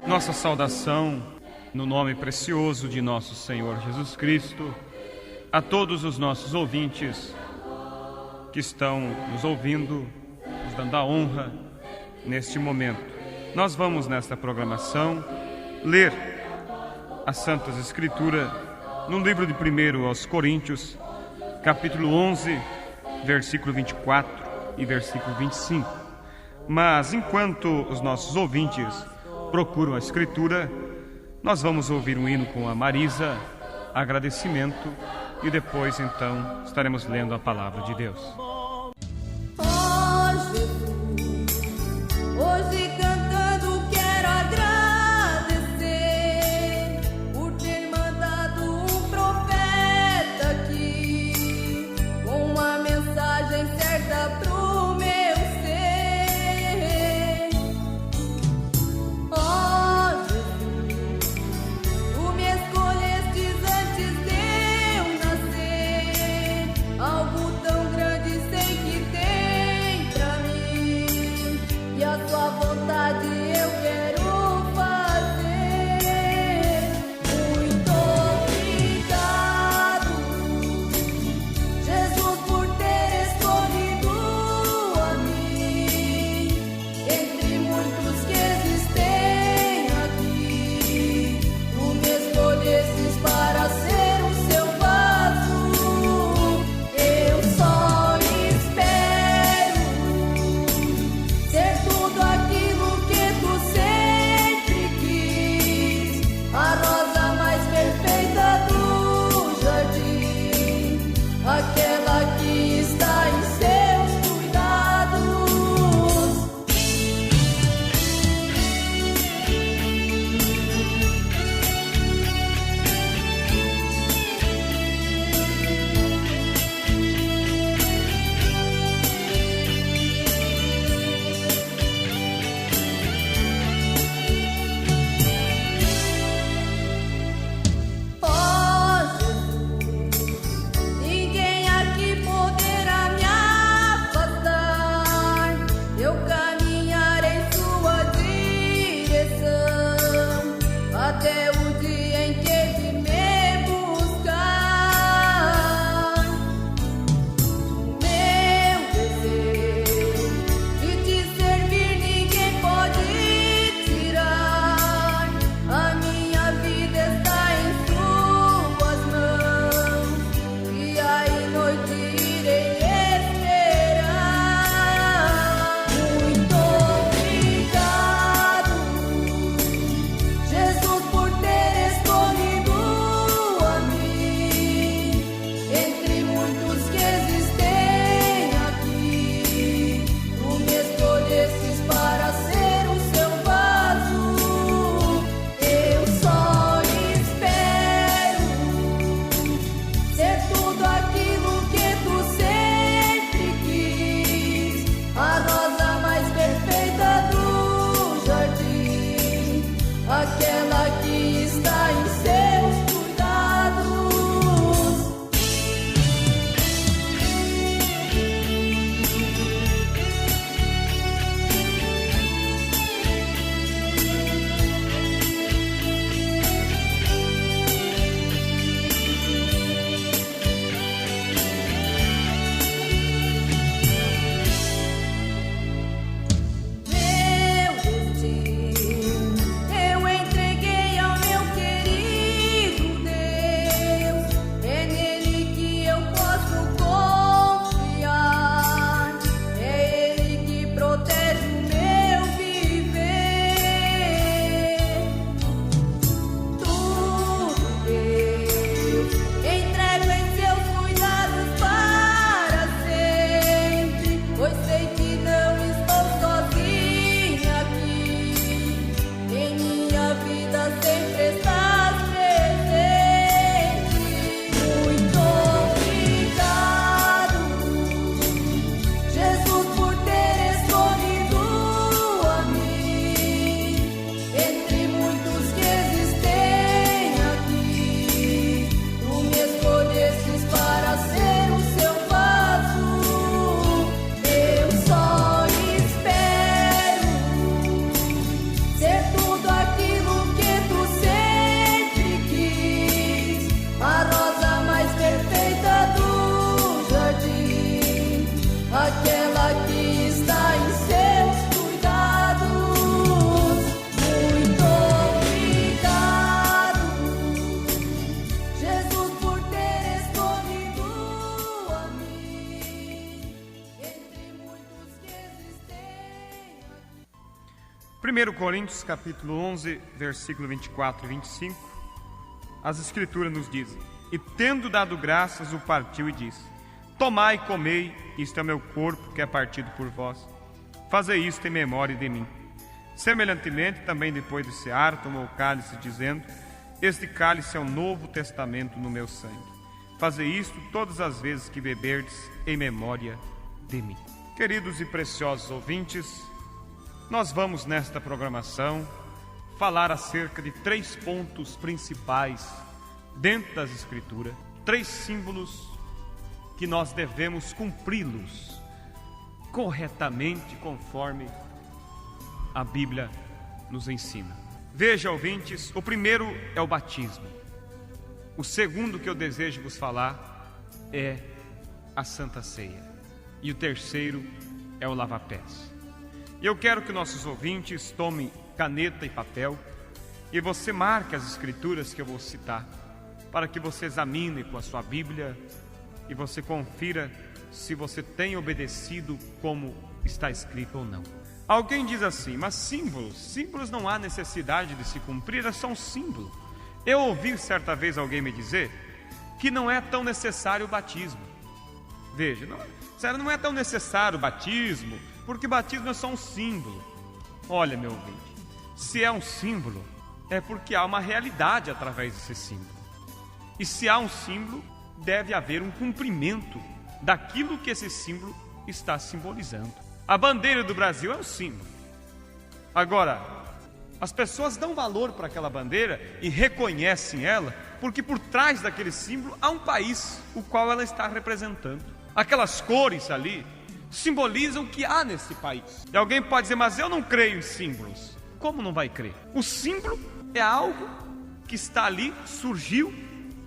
Nossa saudação, no nome precioso de nosso Senhor Jesus Cristo, a todos os nossos ouvintes que estão nos ouvindo, nos dando a honra neste momento. Nós vamos, nesta programação, ler as Santas Escrituras no livro de 1 aos Coríntios, capítulo 11, versículo 24 e versículo 25. Mas, enquanto os nossos ouvintes procuram a Escritura, nós vamos ouvir um hino com a Marisa, agradecimento, e depois, então, estaremos lendo a Palavra de Deus. Hoje cantando quero agradecer por ter mandado um profeta aqui com uma mensagem certa pro meu ser. Ó Jesus, tu me escolhestes antes de eu nascer, algo tão grande 1 Coríntios capítulo 11, versículo 24 e 25, as Escrituras nos dizem: e tendo dado graças, o partiu e disse: tomai e comei, isto é meu corpo que é partido por vós. Fazei isto em memória de mim. Semelhantemente, também depois de cear, tomou o cálice, dizendo: este cálice é o novo testamento no meu sangue. Fazei isto todas as vezes que beberdes, em memória de mim. Queridos e preciosos ouvintes, nós vamos nesta programação falar acerca de 3 pontos principais dentro das Escrituras, 3 símbolos que nós devemos cumpri-los corretamente conforme a Bíblia nos ensina. Veja, ouvintes, o primeiro é o batismo. O segundo que eu desejo vos falar é a Santa Ceia. E o terceiro é o lava-pés. E eu quero que nossos ouvintes tomem caneta e papel e você marque as Escrituras que eu vou citar, para que você examine com a sua Bíblia e você confira se você tem obedecido como está escrito ou não. Alguém diz assim: mas símbolos não há necessidade de se cumprir, é só um símbolo. Eu ouvi certa vez alguém me dizer que não é tão necessário o batismo. Veja, não é tão necessário o batismo, porque batismo é só um símbolo. Olha, meu ouvinte, se é um símbolo, é porque há uma realidade através desse símbolo. E se há um símbolo, deve haver um cumprimento daquilo que esse símbolo está simbolizando. A bandeira do Brasil é um símbolo. Agora, as pessoas dão valor para aquela bandeira e reconhecem ela, porque por trás daquele símbolo há um país, o qual ela está representando. Aquelas cores ali simbolizam o que há nesse país. E alguém pode dizer: mas eu não creio em símbolos. Como não vai crer? O símbolo é algo que está ali, surgiu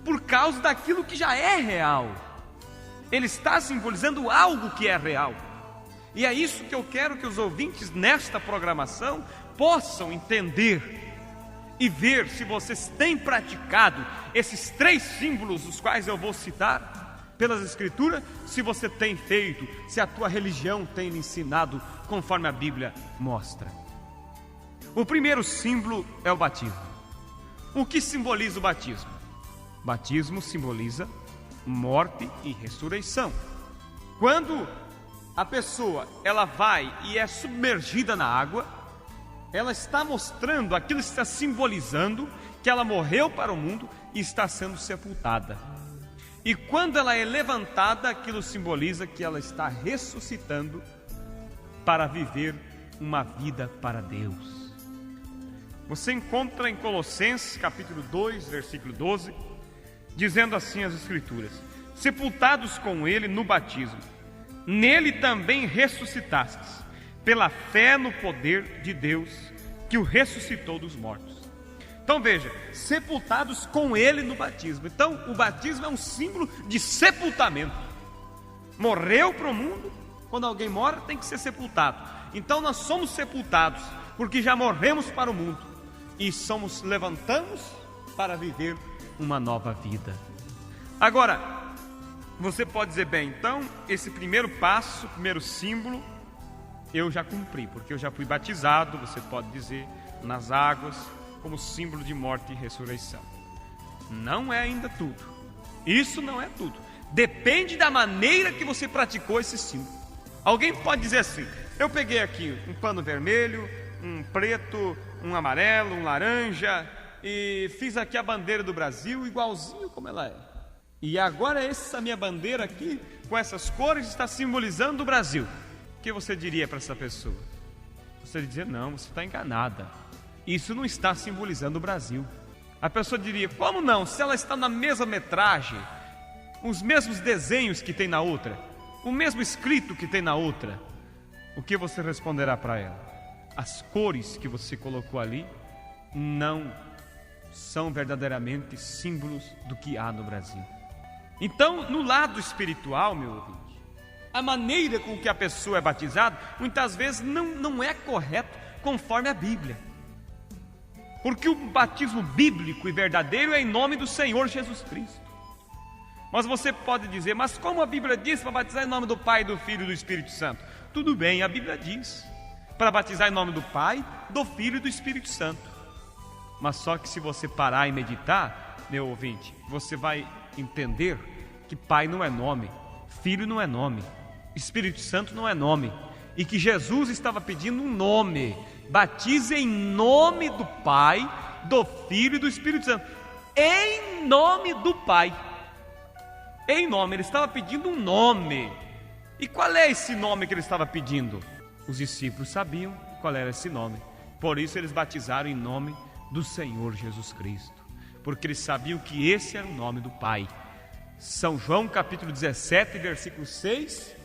por causa daquilo que já é real. Ele está simbolizando algo que é real. E é isso que eu quero que os ouvintes nesta programação possam entender e ver se vocês têm praticado esses 3 símbolos, os quais eu vou citar pelas Escrituras, se você tem feito, se a tua religião tem lhe ensinado conforme a Bíblia mostra. O primeiro símbolo é o batismo. O que simboliza o batismo? O batismo simboliza morte e ressurreição. Quando a pessoa ela vai e é submergida na água, ela está mostrando, aquilo está simbolizando que ela morreu para o mundo e está sendo sepultada. E quando ela é levantada, aquilo simboliza que ela está ressuscitando para viver uma vida para Deus. Você encontra em Colossenses capítulo 2, versículo 12, dizendo assim as Escrituras: sepultados com ele no batismo, nele também ressuscitastes, pela fé no poder de Deus, que o ressuscitou dos mortos. Então veja, sepultados com ele no batismo. Então o batismo é um símbolo de sepultamento. Morreu para o mundo, quando alguém morre tem que ser sepultado. Então nós somos sepultados, porque já morremos para o mundo e levantamos para viver uma nova vida. Agora, você pode dizer: bem, então esse primeiro passo, primeiro símbolo, eu já cumpri, porque eu já fui batizado, você pode dizer, nas águas, como símbolo de morte e ressurreição. Não é ainda tudo. Isso não é tudo. Depende da maneira que você praticou esse símbolo. Alguém pode dizer assim: eu peguei aqui um pano vermelho, um preto, um amarelo, um laranja, e fiz aqui a bandeira do Brasil igualzinho como ela é. E agora essa minha bandeira aqui, com essas cores, está simbolizando o Brasil. O que você diria para essa pessoa? Você diria: não, você está enganada. Isso não está simbolizando o Brasil. A pessoa diria: como não? Se ela está na mesma metragem, os mesmos desenhos que tem na outra, o mesmo escrito que tem na outra. O que você responderá para ela? As cores que você colocou ali não são verdadeiramente símbolos do que há no Brasil. Então, no lado espiritual, meu ouvinte, a maneira com que a pessoa é batizada, muitas vezes não é correto conforme a Bíblia. Porque o batismo bíblico e verdadeiro é em nome do Senhor Jesus Cristo. Mas você pode dizer: mas como a Bíblia diz para batizar em nome do Pai, do Filho e do Espírito Santo? Tudo bem, a Bíblia diz. para batizar em nome do Pai, do Filho e do Espírito Santo. Mas só que se você parar e meditar, meu ouvinte, você vai entender que Pai não é nome, Filho não é nome, Espírito Santo não é nome, e que Jesus estava pedindo um nome. Batize em nome do Pai, do Filho e do Espírito Santo. Em nome do Pai. Em nome, ele estava pedindo um nome. E qual é esse nome que ele estava pedindo? Os discípulos sabiam qual era esse nome. Por isso eles batizaram em nome do Senhor Jesus Cristo, porque eles sabiam que esse era o nome do Pai. São João capítulo 17, versículo 6,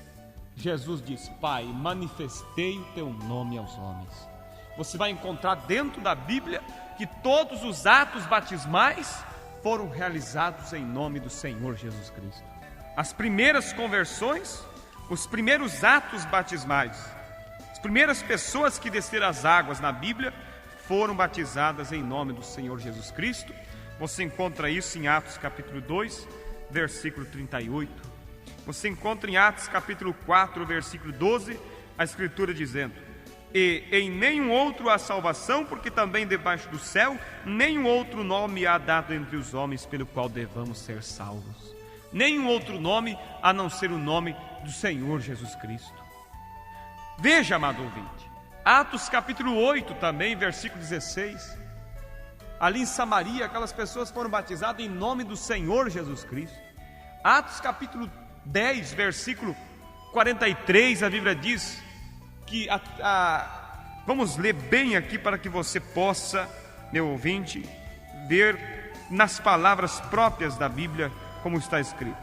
Jesus diz: Pai, manifestei o teu nome aos homens. Você vai encontrar dentro da Bíblia que todos os atos batismais foram realizados em nome do Senhor Jesus Cristo. As primeiras conversões, os primeiros atos batismais, as primeiras pessoas que desceram as águas na Bíblia foram batizadas em nome do Senhor Jesus Cristo. Você encontra isso em Atos capítulo 2, versículo 38. Você encontra em Atos capítulo 4, versículo 12, a Escritura dizendo: E em nenhum outro há salvação, porque também debaixo do céu nenhum outro nome há dado entre os homens pelo qual devamos ser salvos. Nenhum outro nome a não ser o nome do Senhor Jesus Cristo. Veja, amado ouvinte, Atos capítulo 8 também, versículo 16. Ali em Samaria, aquelas pessoas foram batizadas em nome do Senhor Jesus Cristo. Atos capítulo 10, versículo 43, a Bíblia diz que vamos ler bem aqui para que você possa, meu ouvinte, ver nas palavras próprias da Bíblia como está escrito.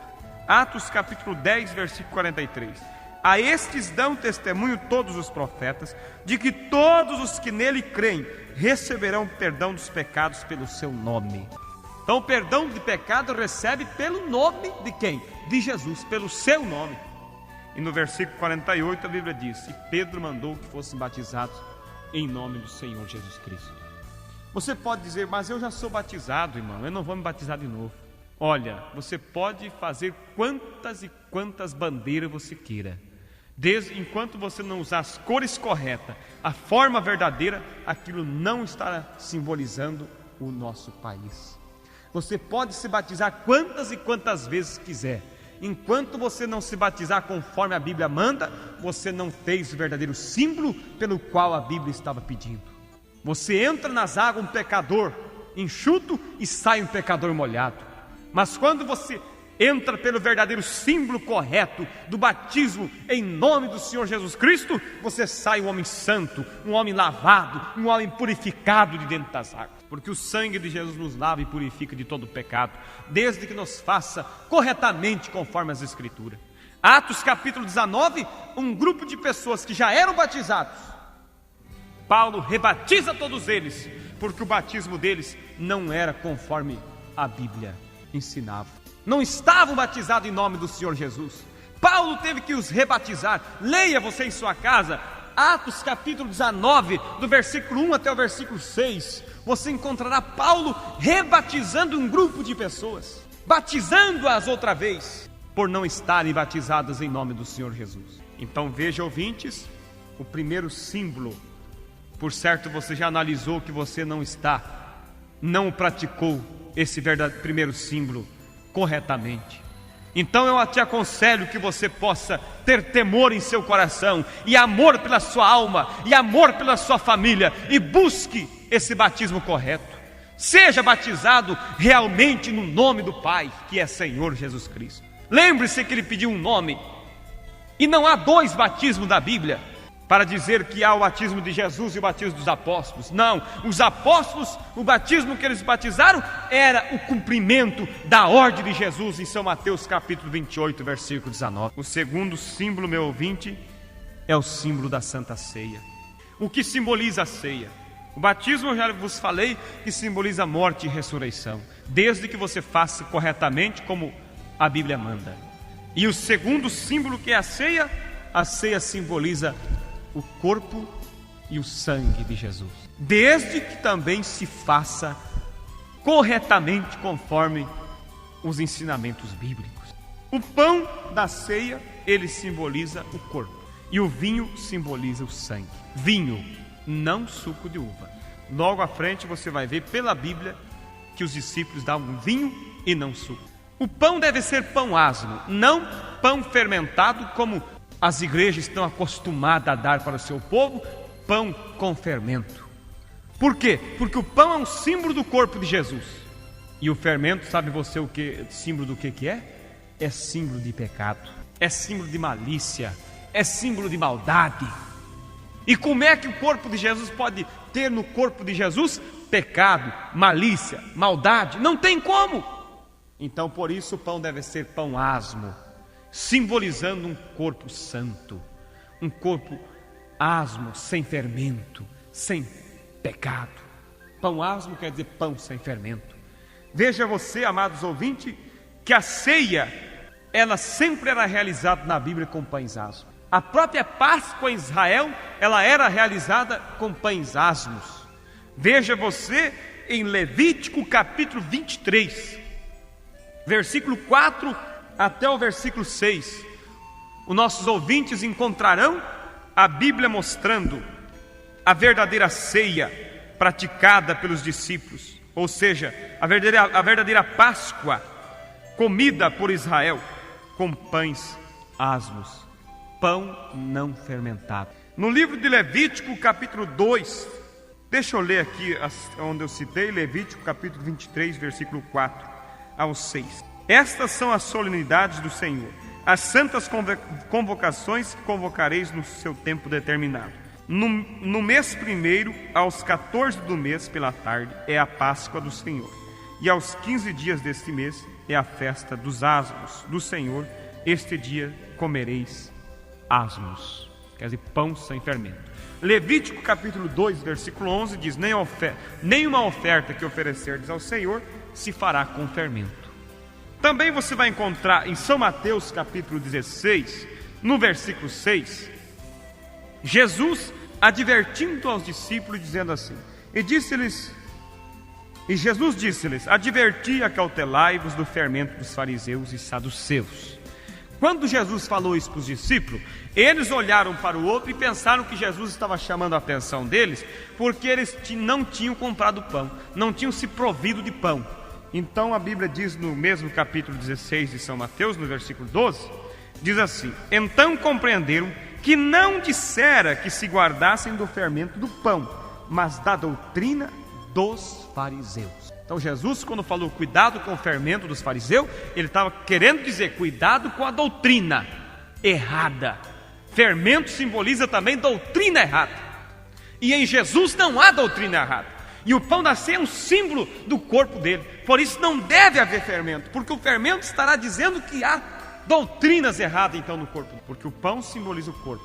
Atos capítulo 10, versículo 43. A estes dão testemunho todos os profetas, de que todos os que nele creem receberão perdão dos pecados pelo seu nome. Então o perdão de pecado recebe pelo nome de quem? De Jesus, pelo seu nome. E no versículo 48 a Bíblia diz: E Pedro mandou que fossem batizados em nome do Senhor Jesus Cristo. Você pode dizer: mas eu já sou batizado, irmão, eu não vou me batizar de novo. Olha, você pode fazer quantas e quantas bandeiras você queira, enquanto você não usar as cores corretas, a forma verdadeira, aquilo não está simbolizando o nosso país. Você pode se batizar quantas e quantas vezes quiser, enquanto você não se batizar conforme a Bíblia manda, você não fez o verdadeiro símbolo pelo qual a Bíblia estava pedindo. Você entra nas águas um pecador enxuto e sai um pecador molhado. Mas quando você entra pelo verdadeiro símbolo correto do batismo em nome do Senhor Jesus Cristo, você sai um homem santo, um homem lavado, um homem purificado de dentro das águas. Porque o sangue de Jesus nos lava e purifica de todo pecado, desde que nos faça corretamente conforme as Escrituras. Atos capítulo 19, um grupo de pessoas que já eram batizados, Paulo rebatiza todos eles, porque o batismo deles não era conforme a Bíblia ensinava. Não estavam batizados em nome do Senhor Jesus. Paulo teve que os rebatizar. Leia você em sua casa Atos capítulo 19, do versículo 1 até o versículo 6. Você encontrará Paulo rebatizando um grupo de pessoas, batizando-as outra vez, por não estarem batizadas em nome do Senhor Jesus. Então veja, ouvintes, o primeiro símbolo. Por certo, você já analisou que você não praticou esse verdadeiro primeiro símbolo corretamente. Então eu te aconselho que você possa ter temor em seu coração, e amor pela sua alma, e amor pela sua família, e busque esse batismo correto. Seja batizado realmente no nome do Pai, que é Senhor Jesus Cristo. Lembre-se que Ele pediu um nome, e não há dois batismos da Bíblia para dizer que há o batismo de Jesus e o batismo dos apóstolos. Não, os apóstolos, o batismo que eles batizaram era o cumprimento da ordem de Jesus em São Mateus capítulo 28, versículo 19. O segundo símbolo, meu ouvinte, é o símbolo da Santa Ceia. O que simboliza a ceia? O batismo, eu já vos falei, que simboliza a morte e ressurreição, desde que você faça corretamente como a Bíblia manda. E o segundo símbolo, que é a ceia simboliza o corpo e o sangue de Jesus, desde que também se faça corretamente conforme os ensinamentos bíblicos. O pão da ceia, ele simboliza o corpo, E o vinho simboliza o sangue. Vinho, não suco de uva. Logo à frente você vai ver pela Bíblia que os discípulos davam vinho e não suco. O pão deve ser pão asmo, não pão fermentado como as igrejas estão acostumadas a dar para o seu povo, pão com fermento. Por quê? Porque o pão é um símbolo do corpo de Jesus. E o fermento, sabe você o que, símbolo do que é? É símbolo de pecado, é símbolo de malícia, é símbolo de maldade. E como é que o corpo de Jesus pode ter no corpo de Jesus pecado, malícia, maldade? Não tem como. Então por isso o pão deve ser pão asmo, simbolizando um corpo santo, um corpo asmo, sem fermento, sem pecado. Pão asmo quer dizer pão sem fermento. Veja você, amados ouvintes, que a ceia, ela sempre era realizada na Bíblia com pães asmos. A própria Páscoa em Israel, ela era realizada com pães asmos. Veja você em Levítico capítulo 23, versículo 4 até o versículo 6. Os nossos ouvintes encontrarão a Bíblia mostrando a verdadeira ceia praticada pelos discípulos, ou seja, a verdadeira Páscoa comida por Israel com pães asmos, pão não fermentado. No livro de Levítico capítulo 2, deixa eu ler aqui onde eu citei, Levítico capítulo 23, versículo 4 ao 6. Estas são as solenidades do Senhor, as santas convocações que convocareis no seu tempo determinado. No mês primeiro, aos 14 do mês pela tarde, é a Páscoa do Senhor. E aos 15 dias deste mês é a festa dos asmos do Senhor. Este dia comereis asmos, quer dizer, pão sem fermento. Levítico capítulo 2, versículo 11 diz: nenhuma oferta que oferecerdes ao Senhor se fará com fermento. Também você vai encontrar em São Mateus capítulo 16, no versículo 6, Jesus advertindo aos discípulos, dizendo assim: E Jesus disse-lhes: adverti e acautelai-vos do fermento dos fariseus e saduceus. Quando Jesus falou isso para os discípulos, eles olharam para o outro e pensaram que Jesus estava chamando a atenção deles, porque eles não tinham comprado pão, não tinham se provido de pão. Então a Bíblia diz no mesmo capítulo 16 de São Mateus, no versículo 12, diz assim: então compreenderam que não dissera que se guardassem do fermento do pão, mas da doutrina dos fariseus. Então Jesus, quando falou cuidado com o fermento dos fariseus, ele estava querendo dizer cuidado com a doutrina errada. Fermento simboliza também doutrina errada, e em Jesus não há doutrina errada. E o pão da ceia é um símbolo do corpo dele, por isso não deve haver fermento, porque o fermento estará dizendo que há doutrinas erradas então no corpo, porque o pão simboliza o corpo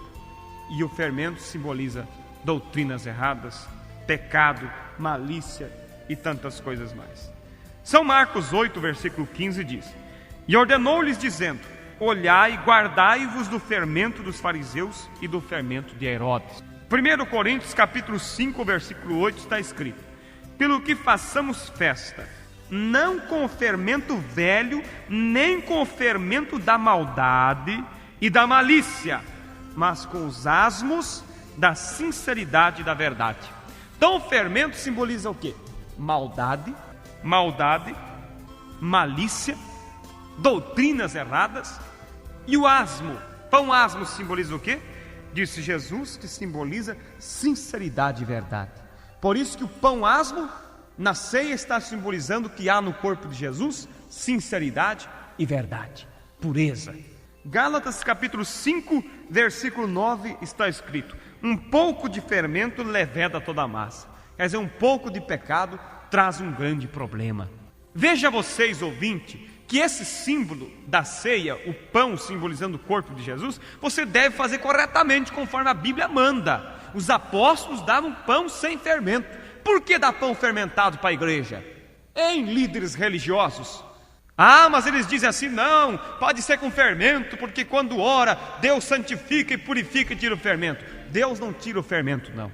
e o fermento simboliza doutrinas erradas, pecado, malícia e tantas coisas mais. São Marcos 8, versículo 15 diz: e ordenou-lhes dizendo: olhai e guardai-vos do fermento dos fariseus e do fermento de Herodes. 1 Coríntios capítulo 5, versículo 8 está escrito: pelo que façamos festa, não com o fermento velho, nem com o fermento da maldade e da malícia, mas com os asmos da sinceridade e da verdade. Então o fermento simboliza o quê? Maldade, malícia, doutrinas erradas. E o asmo, pão asmo simboliza o quê? Disse Jesus que simboliza sinceridade e verdade. Por isso que o pão asmo na ceia está simbolizando que há no corpo de Jesus sinceridade e verdade, pureza. Gálatas capítulo 5, versículo 9 está escrito: um pouco de fermento leveda toda a massa. Quer dizer, um pouco de pecado traz um grande problema. Veja vocês, ouvinte, que esse símbolo da ceia, o pão simbolizando o corpo de Jesus, você deve fazer corretamente conforme a Bíblia manda. Os apóstolos davam pão sem fermento. Por que dar pão fermentado para a igreja? Em líderes religiosos. Mas eles dizem assim: não, pode ser com fermento, porque quando ora, Deus santifica e purifica e tira o fermento. Deus não tira o fermento, não,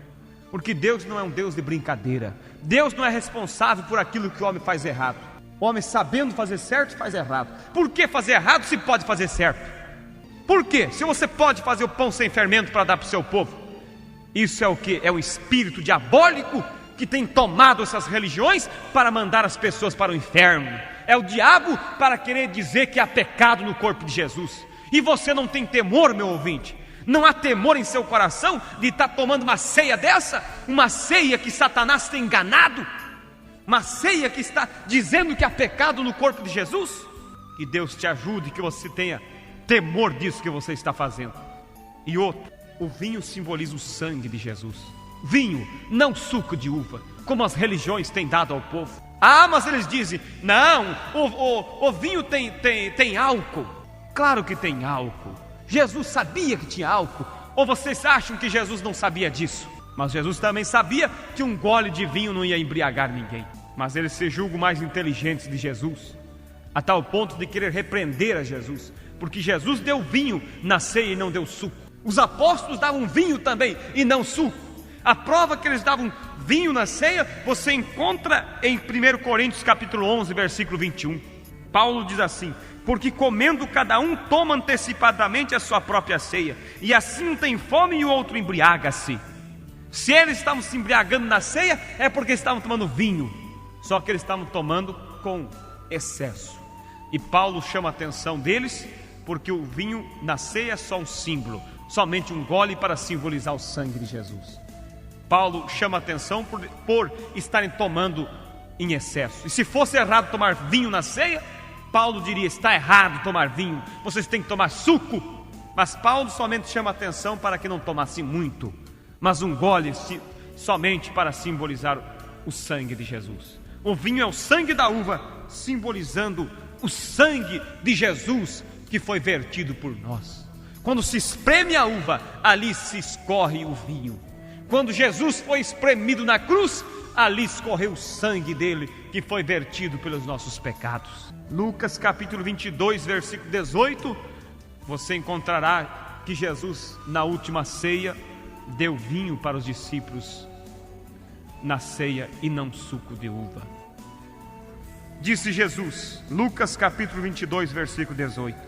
porque Deus não é um Deus de brincadeira. Deus não é responsável por aquilo que o homem faz errado. O homem sabendo fazer certo, faz errado. Por que fazer errado se pode fazer certo? Por quê? Se você pode fazer o pão sem fermento para dar para o seu povo. Isso é o que? É o espírito diabólico que tem tomado essas religiões para mandar as pessoas para o inferno. É o diabo para querer dizer que há pecado no corpo de Jesus. E você não tem temor, meu ouvinte? Não há temor em seu coração de estar tomando uma ceia dessa? Uma ceia que Satanás tem enganado? Uma ceia que está dizendo que há pecado no corpo de Jesus? Que Deus te ajude, que você tenha temor disso que você está fazendo. E outro, o vinho simboliza o sangue de Jesus. Vinho, não suco de uva, como as religiões têm dado ao povo. Ah, mas eles dizem, não, o vinho tem álcool. Claro que tem álcool. Jesus sabia que tinha álcool. Ou vocês acham que Jesus não sabia disso? Mas Jesus também sabia que um gole de vinho não ia embriagar ninguém. Mas eles se julgam mais inteligentes de Jesus, a tal ponto de querer repreender a Jesus, porque Jesus deu vinho na ceia e não deu suco. Os apóstolos davam vinho também e não suco. A prova que eles davam vinho na ceia, você encontra em 1 Coríntios capítulo 11, versículo 21. Paulo diz assim: porque comendo cada um toma antecipadamente a sua própria ceia, e assim um tem fome e o outro embriaga-se. Se eles estavam se embriagando na ceia, é porque estavam tomando vinho, só que eles estavam tomando com excesso. E Paulo chama a atenção deles, porque o vinho na ceia é só um símbolo, somente um gole para simbolizar o sangue de Jesus. Paulo chama a atenção por estarem tomando em excesso. E se fosse errado tomar vinho na ceia, Paulo diria: está errado tomar vinho, vocês têm que tomar suco. Mas Paulo somente chama a atenção para que não tomassem muito, mas um gole somente para simbolizar o sangue de Jesus. O vinho é o sangue da uva, simbolizando o sangue de Jesus que foi vertido por nós. Quando se espreme a uva, ali se escorre o vinho. Quando Jesus foi espremido na cruz, ali escorreu o sangue dele, que foi vertido pelos nossos pecados. Lucas capítulo 22, versículo 18, você encontrará que Jesus, na última ceia, deu vinho para os discípulos na ceia e não suco de uva. Disse Jesus, Lucas capítulo 22, versículo 18: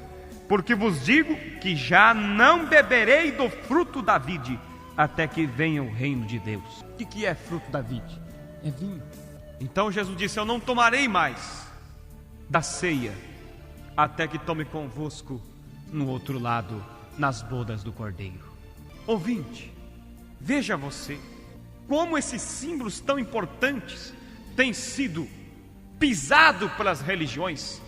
porque vos digo que já não beberei do fruto da vide, até que venha o reino de Deus. O que é fruto da vide? É vinho. Então Jesus disse: eu não tomarei mais da ceia, até que tome convosco no outro lado, nas bodas do Cordeiro. Ouvinte, veja você, como esses símbolos tão importantes têm sido pisados pelas religiões.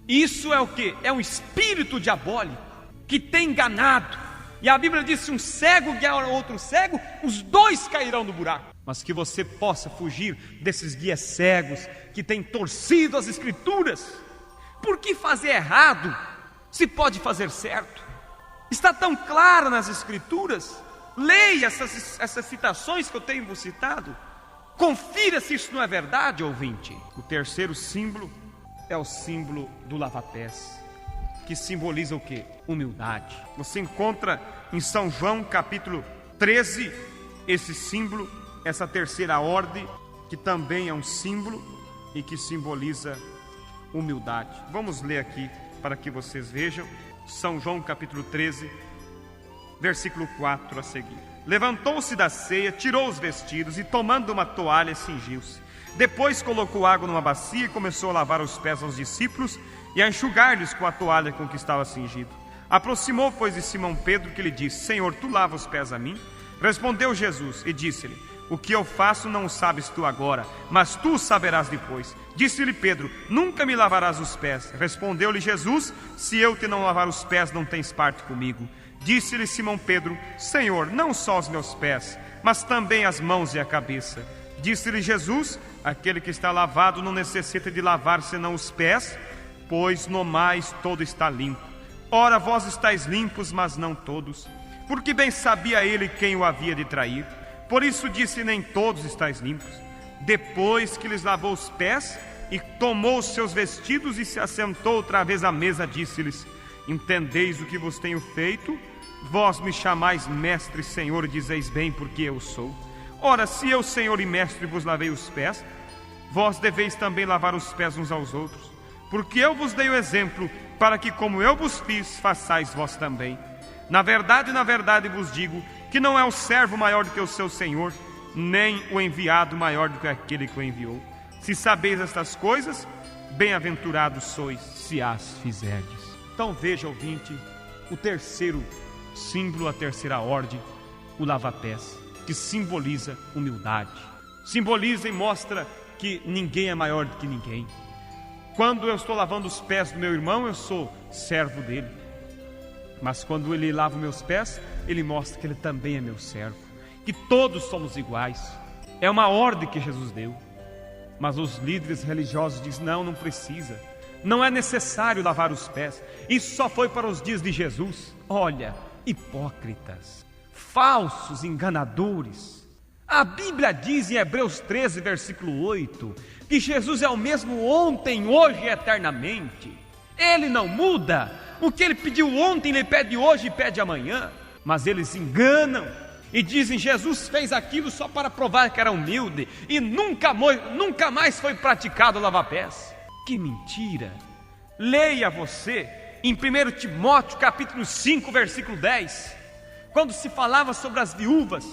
Isso é o que? É um espírito diabólico que tem enganado. E a Bíblia diz: se um cego guiar outro cego, os dois cairão no buraco. Mas que você possa fugir desses guias cegos que têm torcido as Escrituras. Por que fazer errado se pode fazer certo? Está tão claro nas Escrituras. Leia essas citações que eu tenho vos citado. Confira se isso não é verdade, ouvinte. O terceiro símbolo é o símbolo do lava-pés, que simboliza o quê? Humildade. Você encontra em São João capítulo 13 esse símbolo, essa terceira ordem, que também é um símbolo e que simboliza humildade. Vamos ler aqui para que vocês vejam. São João capítulo 13, versículo 4 a seguir. Levantou-se da ceia, tirou os vestidos e, tomando uma toalha, cingiu-se. Depois colocou água numa bacia e começou a lavar os pés aos discípulos e a enxugar-lhes com a toalha com que estava cingido. Aproximou, pois, de Simão Pedro, que lhe disse: Senhor, tu lavas os pés a mim? Respondeu Jesus e disse-lhe: o que eu faço não o sabes tu agora, mas tu o saberás depois. Disse-lhe Pedro: nunca me lavarás os pés. Respondeu-lhe Jesus: se eu te não lavar os pés, não tens parte comigo. Disse-lhe Simão Pedro: Senhor, não só os meus pés, mas também as mãos e a cabeça. Disse-lhe Jesus: aquele que está lavado não necessita de lavar senão os pés, pois no mais todo está limpo. Ora, vós estáis limpos, mas não todos, porque bem sabia ele quem o havia de trair. Por isso disse: nem todos estáis limpos. Depois que lhes lavou os pés e tomou os seus vestidos e se assentou outra vez à mesa, disse-lhes: entendeis o que vos tenho feito? Vós me chamais mestre e senhor, e dizeis bem, porque eu sou. Ora, se eu, senhor e mestre, vos lavei os pés, vós deveis também lavar os pés uns aos outros. porque eu vos dei o exemplo, para que como eu vos fiz, façais vós também. Na verdade vos digo, que não é o servo maior do que o seu senhor, nem o enviado maior do que aquele que o enviou. Se sabeis estas coisas, bem-aventurados sois, se as fizerdes. Então veja, ouvinte, o terceiro símbolo, a terceira ordem, o lava-pés, que simboliza humildade. Simboliza e mostra que ninguém é maior do que ninguém. Quando eu estou lavando os pés do meu irmão, eu sou servo dele. Mas quando ele lava meus pés, ele mostra que ele também é meu servo, que todos somos iguais. É uma ordem que Jesus deu. Mas os líderes religiosos dizem, não precisa, não é necessário lavar os pés, isso só foi para os dias de Jesus. Olha, hipócritas, falsos, enganadores. A Bíblia diz em Hebreus 13, versículo 8, que Jesus é o mesmo ontem, hoje e eternamente. Ele não muda. O que ele pediu ontem, ele pede hoje e pede amanhã. Mas eles enganam e dizem, Jesus fez aquilo só para provar que era humilde, e nunca mais foi praticado o lava-pés. Que mentira! Leia você em 1 Timóteo capítulo 5, versículo 10, quando se falava sobre as viúvas,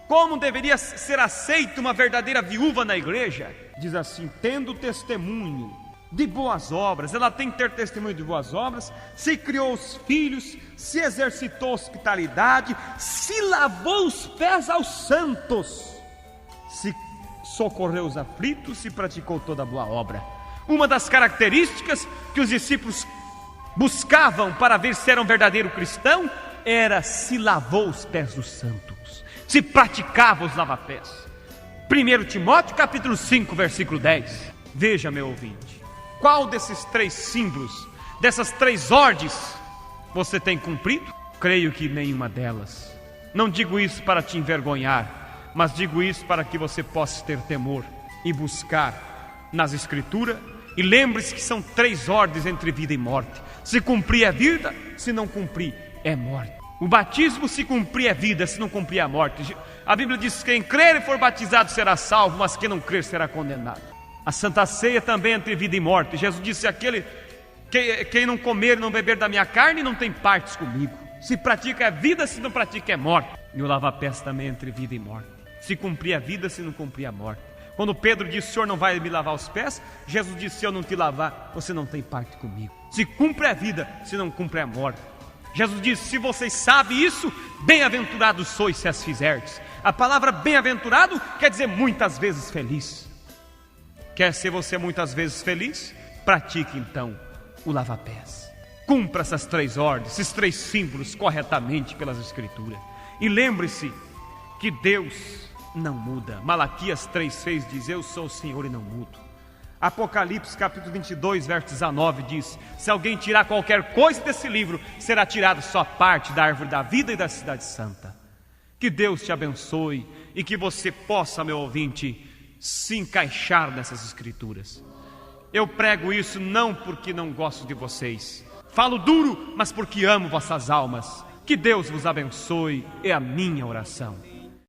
como deveria ser aceita uma verdadeira viúva na igreja. Diz assim, tendo testemunho de boas obras, ela tem que ter testemunho de boas obras, se criou os filhos, se exercitou hospitalidade, se lavou os pés aos santos, se socorreu os aflitos, se praticou toda boa obra. Uma das características que os discípulos buscavam para ver se era um verdadeiro cristão era se lavou os pés dos santos, se praticava os lava-pés. 1 Timóteo capítulo 5, versículo 10. Veja, meu ouvinte, qual desses três símbolos, dessas três ordens, você tem cumprido? Creio que nenhuma delas. Não digo isso para te envergonhar, mas digo isso para que você possa ter temor e buscar nas Escrituras. E lembre-se que são três ordens entre vida e morte. Se cumprir é vida, se não cumprir é morte. O batismo, se cumprir é vida, se não cumprir é morte. A Bíblia diz que quem crer e for batizado será salvo, mas quem não crer será condenado. A Santa Ceia também é entre vida e morte. Jesus disse, quem não comer e não beber da minha carne não tem partes comigo. Se pratica é vida, se não pratica é morte. E o lava-pés também é entre vida e morte. Se cumprir é vida, se não cumprir é morte. Quando Pedro disse, o Senhor não vai me lavar os pés, Jesus disse, se eu não te lavar, você não tem parte comigo. Se cumpre é vida, se não cumpre é morte. Jesus disse, se vocês sabem isso, bem-aventurados sois se as fizerdes. A palavra bem-aventurado quer dizer muitas vezes feliz. Quer ser você muitas vezes feliz? Pratique então o lava-pés. Cumpra essas três ordens, esses três símbolos corretamente pelas Escrituras. E lembre-se que Deus não muda. Malaquias 3,6 diz, eu sou o Senhor e não mudo. Apocalipse capítulo 22, verso 19 diz, se alguém tirar qualquer coisa desse livro, será tirado só parte da árvore da vida e da cidade santa. Que Deus te abençoe e que você possa, meu ouvinte, se encaixar nessas Escrituras. Eu prego isso não porque não gosto de vocês, falo duro, mas porque amo vossas almas. Que Deus vos abençoe, é a minha oração.